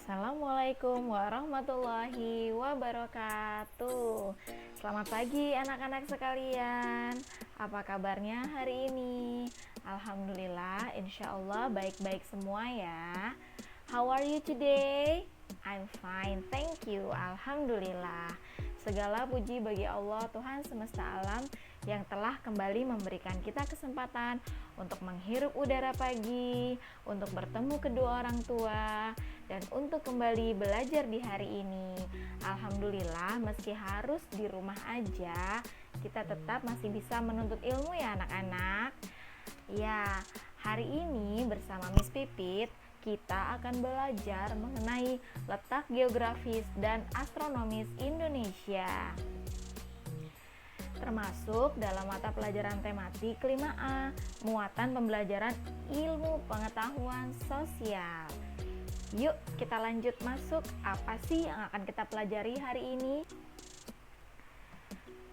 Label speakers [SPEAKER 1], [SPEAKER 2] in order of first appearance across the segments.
[SPEAKER 1] Assalamualaikum warahmatullahi wabarakatuh. Selamat pagi anak-anak sekalian. Apa kabarnya hari ini? Alhamdulillah, insya Allah baik-baik semua ya. How are you today? I'm fine, thank you. Alhamdulillah. Segala puji bagi Allah Tuhan semesta alam yang telah kembali memberikan kita kesempatan untuk menghirup udara pagi, untuk bertemu kedua orang tua, dan untuk kembali belajar di hari ini. Alhamdulillah, meski harus di rumah aja, kita tetap masih bisa menuntut ilmu ya anak-anak. Ya, hari ini bersama Miss Pipit, kita akan belajar mengenai letak geografis dan astronomis Indonesia. Termasuk dalam mata pelajaran tematik 5A, muatan pembelajaran ilmu pengetahuan sosial. Yuk kita lanjut masuk, apa sih yang akan kita pelajari hari ini?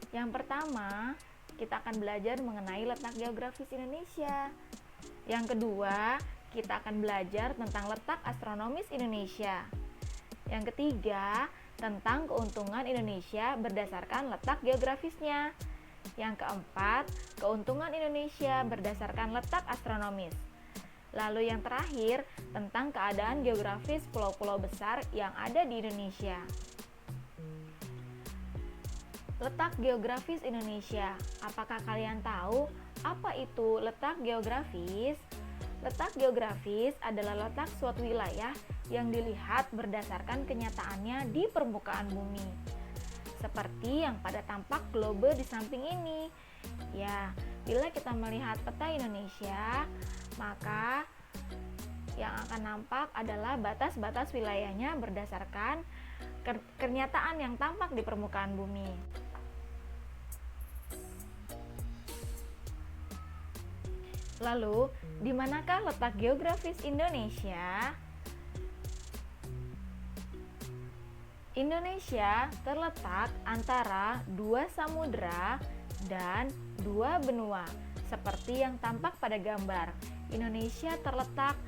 [SPEAKER 1] Yang pertama, kita akan belajar mengenai letak geografis Indonesia. Yang kedua, kita akan belajar tentang letak astronomis Indonesia. Yang ketiga, tentang keuntungan Indonesia berdasarkan letak geografisnya. Yang keempat, keuntungan Indonesia berdasarkan letak astronomis. Lalu yang terakhir, tentang keadaan geografis pulau-pulau besar yang ada di Indonesia. Letak geografis Indonesia. Apakah kalian tahu apa itu letak geografis? Letak geografis adalah letak suatu wilayah yang dilihat berdasarkan kenyataannya di permukaan bumi. Seperti yang pada tampak globe di samping ini. Ya, bila kita melihat peta Indonesia, maka yang akan nampak adalah batas-batas wilayahnya berdasarkan kenyataan yang tampak di permukaan bumi. Lalu, di manakah letak geografis Indonesia? Indonesia terletak antara dua samudra dan dua benua, seperti yang tampak pada gambar. Indonesia terletak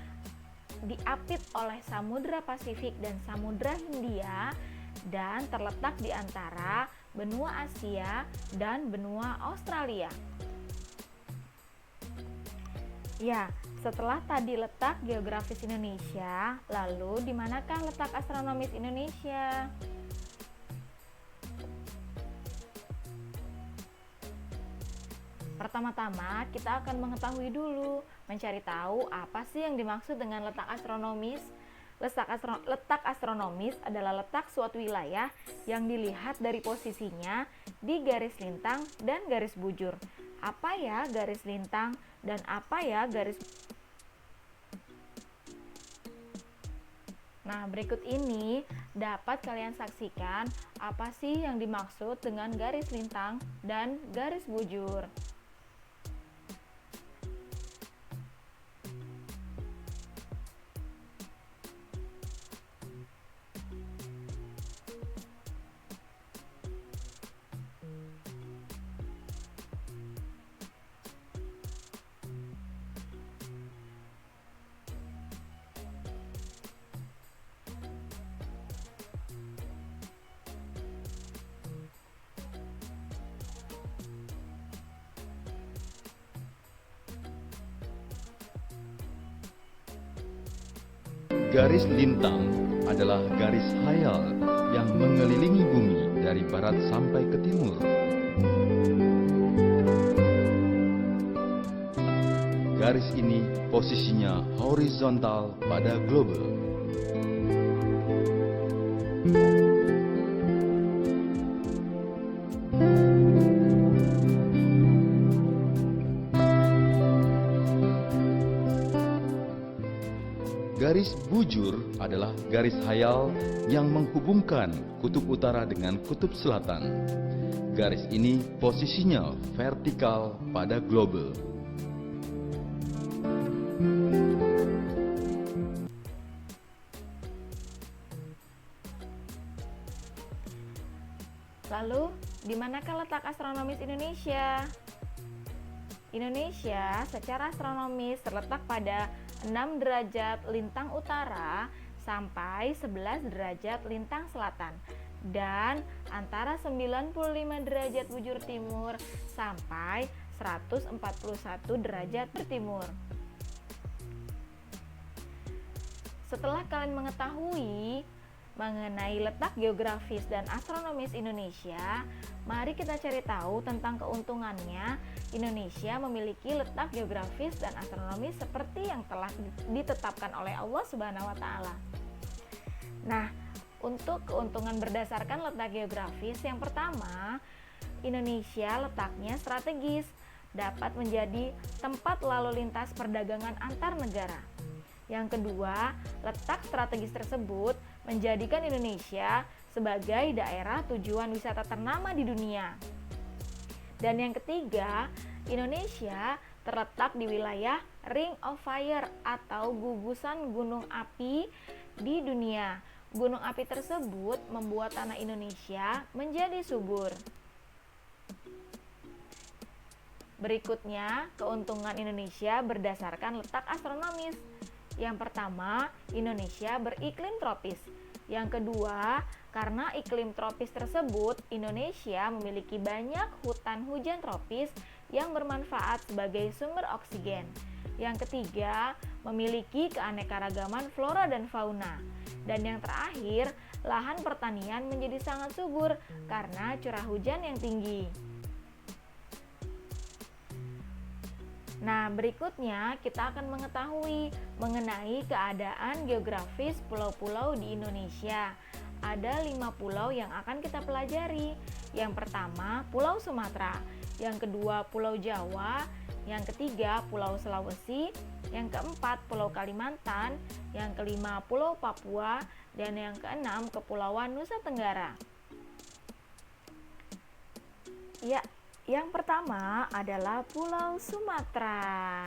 [SPEAKER 1] diapit oleh Samudra Pasifik dan Samudra Hindia, dan terletak di antara benua Asia dan benua Australia. Ya, setelah tadi letak geografis Indonesia, lalu di manakah letak astronomis Indonesia? Pertama-tama, kita akan mengetahui dulu, mencari tahu apa sih yang dimaksud dengan letak astronomis. Letak astronomis adalah letak suatu wilayah yang dilihat dari posisinya di garis lintang dan garis bujur. Apa ya garis lintang dan apa ya garis... Nah, berikut ini dapat kalian saksikan apa sih yang dimaksud dengan garis lintang dan garis bujur.
[SPEAKER 2] Garis lintang adalah garis khayal yang mengelilingi bumi dari barat sampai ke timur. Garis ini posisinya horizontal pada globe. Garis bujur adalah garis khayal yang menghubungkan kutub utara dengan kutub selatan. Garis ini posisinya vertikal pada globe.
[SPEAKER 1] Lalu, di manakah letak astronomis Indonesia? Indonesia secara astronomis terletak pada 6 derajat lintang utara sampai 11 derajat lintang selatan dan antara 95 derajat bujur timur sampai 141 derajat bertimur. Setelah kalian mengetahui mengenai letak geografis dan astronomis Indonesia, mari kita cari tahu tentang keuntungannya Indonesia memiliki letak geografis dan astronomis seperti yang telah ditetapkan oleh Allah Subhanahu wa taala. Nah, untuk keuntungan berdasarkan letak geografis, yang pertama, Indonesia letaknya strategis, dapat menjadi tempat lalu lintas perdagangan antar negara. Yang kedua, letak strategis tersebut menjadikan Indonesia sebagai daerah tujuan wisata ternama di dunia. Dan yang ketiga, Indonesia terletak di wilayah Ring of Fire atau gugusan gunung api di dunia. Gunung api tersebut membuat tanah Indonesia menjadi subur. Berikutnya, keuntungan Indonesia berdasarkan letak astronomis. Yang pertama, Indonesia beriklim tropis. Yang kedua, karena iklim tropis tersebut, Indonesia memiliki banyak hutan hujan tropis yang bermanfaat sebagai sumber oksigen. Yang ketiga, memiliki keanekaragaman flora dan fauna. Dan yang terakhir, lahan pertanian menjadi sangat subur karena curah hujan yang tinggi. Nah, berikutnya kita akan mengetahui mengenai keadaan geografis pulau-pulau di Indonesia. Ada 5 pulau yang akan kita pelajari. Yang pertama, Pulau Sumatera. Yang kedua, Pulau Jawa. Yang ketiga, Pulau Sulawesi. Yang keempat, Pulau Kalimantan. Yang kelima, Pulau Papua. Dan yang keenam, Kepulauan Nusa Tenggara. Ya, yang pertama adalah Pulau Sumatera.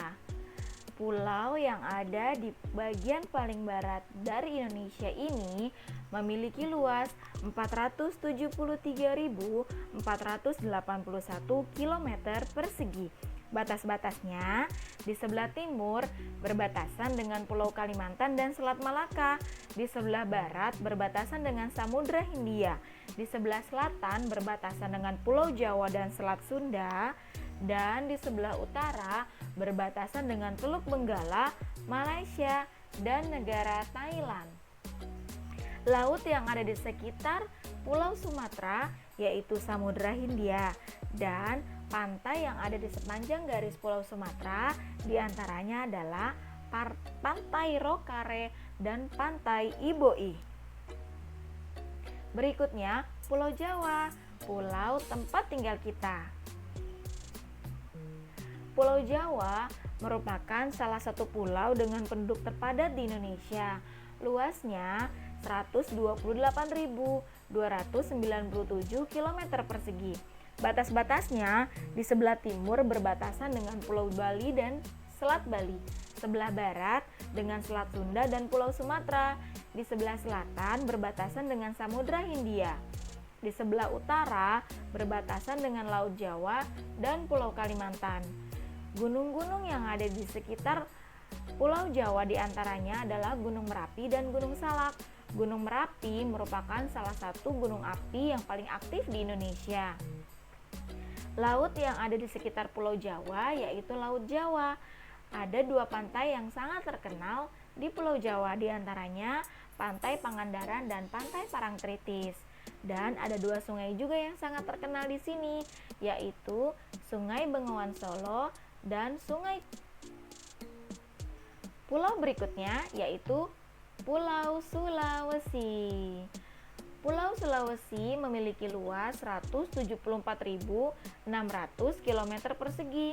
[SPEAKER 1] Pulau yang ada di bagian paling barat dari Indonesia ini memiliki luas 473.481 km persegi. Batas-batasnya di sebelah timur berbatasan dengan Pulau Kalimantan dan Selat Malaka, di sebelah barat berbatasan dengan Samudra Hindia, di sebelah selatan berbatasan dengan Pulau Jawa dan Selat Sunda, dan di sebelah utara berbatasan dengan Teluk Benggala, Malaysia, dan negara Thailand. Laut yang ada di sekitar Pulau Sumatera yaitu Samudra Hindia, dan pantai yang ada di sepanjang garis Pulau Sumatera diantaranya adalah Pantai Rokare dan Pantai Iboi. Berikutnya, Pulau Jawa, pulau tempat tinggal kita. Pulau Jawa merupakan salah satu pulau dengan penduduk terpadat di Indonesia. Luasnya 128.297 km persegi. Batas-batasnya di sebelah timur berbatasan dengan Pulau Bali dan Selat Bali, sebelah barat dengan Selat Sunda dan Pulau Sumatera, di sebelah selatan berbatasan dengan Samudra Hindia, di sebelah utara berbatasan dengan Laut Jawa dan Pulau Kalimantan. Gunung-gunung yang ada di sekitar Pulau Jawa diantaranya adalah Gunung Merapi dan Gunung Salak. Gunung Merapi merupakan salah satu gunung api yang paling aktif di Indonesia. Laut yang ada di sekitar Pulau Jawa yaitu Laut Jawa. Ada 2 pantai yang sangat terkenal di Pulau Jawa, diantaranya Pantai Pangandaran dan Pantai Parangtritis. Dan ada 2 sungai juga yang sangat terkenal di sini, yaitu Sungai Bengawan Solo dan Sungai. Pulau berikutnya yaitu Pulau Sulawesi. Pulau Sulawesi memiliki luas 174.600 km persegi.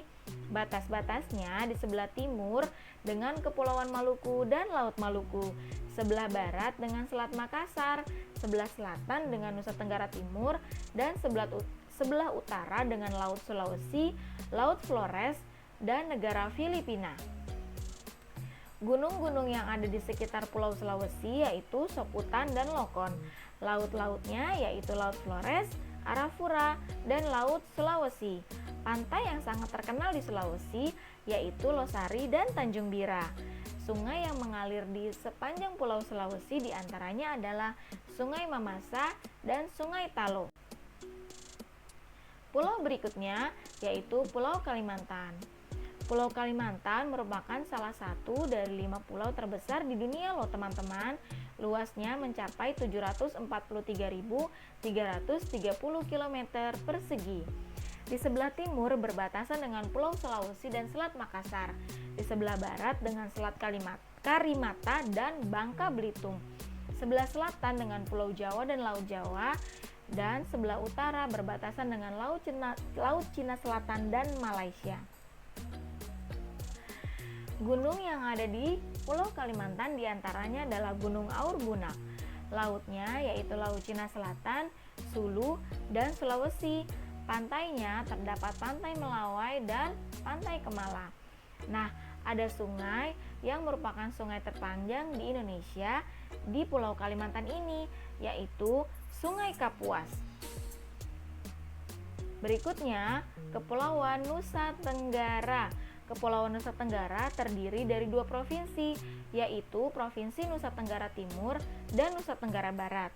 [SPEAKER 1] Batas-batasnya di sebelah timur dengan Kepulauan Maluku dan Laut Maluku, sebelah barat dengan Selat Makassar, sebelah selatan dengan Nusa Tenggara Timur, dan sebelah utara dengan Laut Sulawesi, Laut Flores, dan negara Filipina. Gunung-gunung yang ada di sekitar Pulau Sulawesi yaitu Soputan dan Lokon. Laut-lautnya yaitu Laut Flores, Arafura, dan Laut Sulawesi. Pantai yang sangat terkenal di Sulawesi yaitu Losari dan Tanjung Bira. Sungai yang mengalir di sepanjang Pulau Sulawesi diantaranya adalah Sungai Mamasa dan Sungai Talo. Pulau berikutnya yaitu Pulau Kalimantan. Pulau Kalimantan merupakan salah satu dari 5 pulau terbesar di dunia loh teman-teman. Luasnya mencapai 743.330 km persegi. Di sebelah timur berbatasan dengan Pulau Sulawesi dan Selat Makassar. Di sebelah barat dengan Selat Karimata dan Bangka Belitung. Sebelah selatan dengan Pulau Jawa dan Laut Jawa. Dan sebelah utara berbatasan dengan Laut Cina Selatan dan Malaysia. Gunung yang ada di Pulau Kalimantan diantaranya adalah Gunung Aurbunak. Lautnya yaitu Laut Cina Selatan, Sulu, dan Sulawesi. Pantainya terdapat Pantai Melawai dan Pantai Kemala. Nah, ada sungai yang merupakan sungai terpanjang di Indonesia di Pulau Kalimantan ini, yaitu Sungai Kapuas. Berikutnya, Kepulauan Nusa Tenggara. Kepulauan Nusa Tenggara terdiri dari 2 provinsi, yaitu Provinsi Nusa Tenggara Timur dan Nusa Tenggara Barat.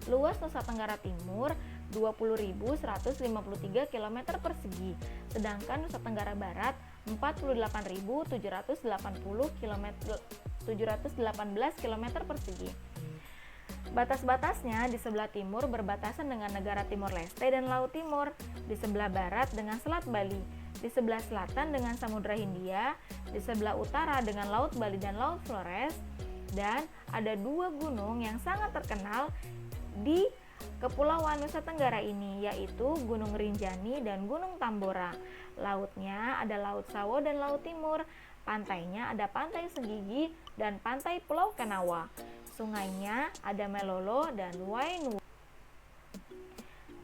[SPEAKER 1] Luas Nusa Tenggara Timur 20.153 km persegi, sedangkan Nusa Tenggara Barat 48.718 km persegi. Batas-batasnya di sebelah timur berbatasan dengan negara Timor Leste dan Laut Timur, di sebelah barat dengan Selat Bali, di sebelah selatan dengan Samudra Hindia, di sebelah utara dengan Laut Bali dan Laut Flores, dan ada 2 gunung yang sangat terkenal di Kepulauan Nusa Tenggara ini, yaitu Gunung Rinjani dan Gunung Tambora. Lautnya ada Laut Sawo dan Laut Timur. Pantainya ada Pantai Segigi dan Pantai Pulau Kenawa. Sungainya ada Melolo dan Wainua.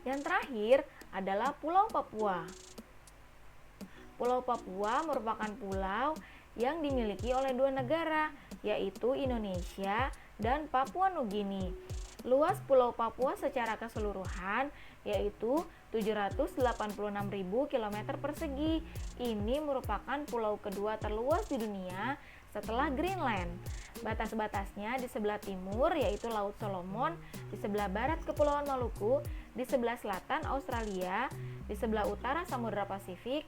[SPEAKER 1] Yang terakhir adalah Pulau Papua. Pulau Papua merupakan pulau yang dimiliki oleh 2 negara, yaitu Indonesia dan Papua Nugini. Luas Pulau Papua secara keseluruhan yaitu 786.000 km persegi. Ini merupakan pulau kedua terluas di dunia setelah Greenland. Batas-batasnya di sebelah timur yaitu Laut Solomon, di sebelah barat Kepulauan Maluku, di sebelah selatan Australia, di sebelah utara Samudra Pasifik,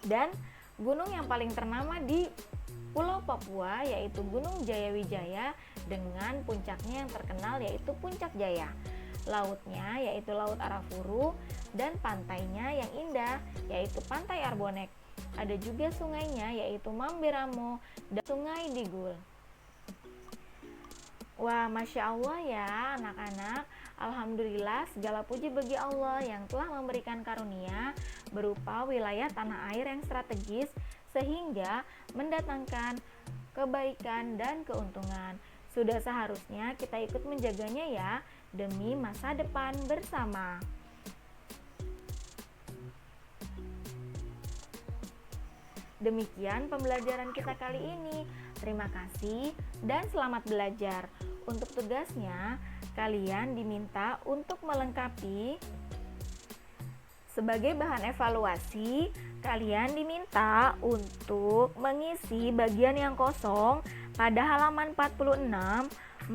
[SPEAKER 1] dan gunung yang paling ternama di Pulau Papua yaitu Gunung Jayawijaya dengan puncaknya yang terkenal yaitu Puncak Jaya. Lautnya yaitu Laut Arafuru dan pantainya yang indah yaitu Pantai Arbonek. Ada juga sungainya yaitu Mamberamo dan Sungai Digul. Wah, Masya Allah ya anak-anak. Alhamdulillah segala puji bagi Allah yang telah memberikan karunia berupa wilayah tanah air yang strategis sehingga mendatangkan kebaikan dan keuntungan. Sudah seharusnya kita ikut menjaganya ya demi masa depan bersama. Demikian pembelajaran kita kali ini. Terima kasih dan selamat belajar. Untuk tugasnya, kalian diminta untuk melengkapi sebagai bahan evaluasi. Kalian diminta untuk mengisi bagian yang kosong pada halaman 46,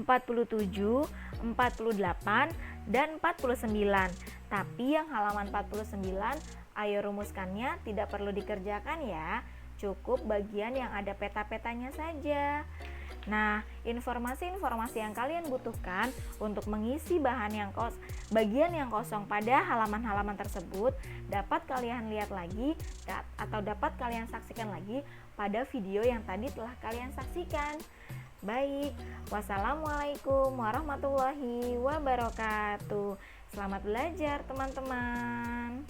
[SPEAKER 1] 47, 48, dan 49. Tapi yang halaman 49, ayo rumuskannya tidak perlu dikerjakan ya. Cukup bagian yang ada peta-petanya saja. Nah, informasi-informasi yang kalian butuhkan untuk mengisi bagian yang kosong pada halaman-halaman tersebut dapat kalian lihat lagi atau dapat kalian saksikan lagi pada video yang tadi telah kalian saksikan. Baik, wassalamualaikum warahmatullahi wabarakatuh. Selamat belajar teman-teman.